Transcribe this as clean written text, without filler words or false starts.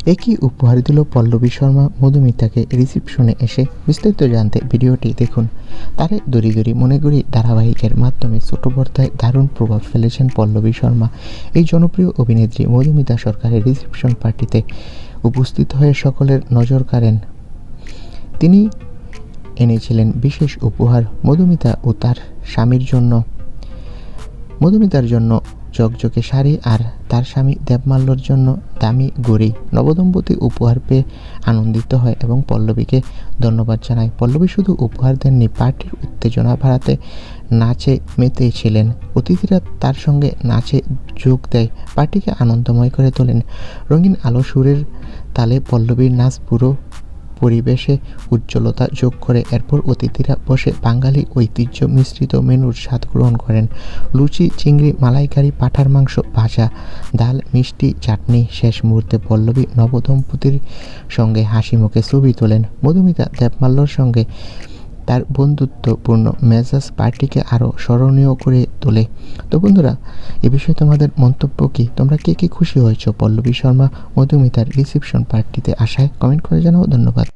একই উপহার দিল পল্লবী শর্মা মধুমিতাকে রিসিপশনে এসে। বিস্তারিত জানতে ভিডিওটি দেখুন। তারে দড়ি দড়ি মনে করি ধারাবাহিকের মাধ্যমে ছোট পর্দায় দারুণ প্রভাব ফেলেছেন পল্লবী শর্মা। এই জনপ্রিয় অভিনেত্রী মধুমিতা সরকারের রিসিপশন পার্টিতে উপস্থিত হয়ে সকলের নজর কাড়েন। তিনি এনেছিলেন বিশেষ উপহার মধুমিতা ও তার স্বামীর জন্য। মধুমিতার জন্য ঝকঝকে শাড়ি আর তার স্বামী দেবমাল্যর জন্য দামি ঘড়ি। নবদম্পতি উপহার পেয়ে আনন্দিত হয় এবং পল্লবীকে ধন্যবাদ জানায়। পল্লবী শুধু উপহার দেননি, পার্টির উত্তেজনা বাড়াতে নাচে মেতেছিলেন। অতিথিরা তার সঙ্গে নাচে যোগ দেয়, পার্টিকে আনন্দময় করে তোলেন। রঙিন আলো সুরের তালে পল্লবীর নাচ পুরো পরিবেশে উজ্জ্বলতা যোগ করে। এরপর অতিথিরা বসে বাঙালি ঐতিহ্য মিশ্রিত মেনুর স্বাদ গ্রহণ করেন। লুচি, চিংড়ি, মালাইকারি, পাঁঠার মাংস, ভাজা, ডাল, মিষ্টি, চাটনি। শেষ মুহূর্তে পল্লবী নবদম্পতির সঙ্গে হাসি মুখে ছবি তোলেন। মধুমিতা দেবমাল্যর সঙ্গে তার বন্ধুত্বপূর্ণ মেজাজ পার্টিকে আরও স্মরণীয় করে তোলে। তো বন্ধুরা, এ বিষয়ে তোমাদের মন্তব্য কি? তোমরা কে কে খুশি হয়েছো পল্লবী শর্মা মধুমিতার রিসিপশন পার্টিতে আসায়? কমেন্ট করে জানাও। ধন্যবাদ।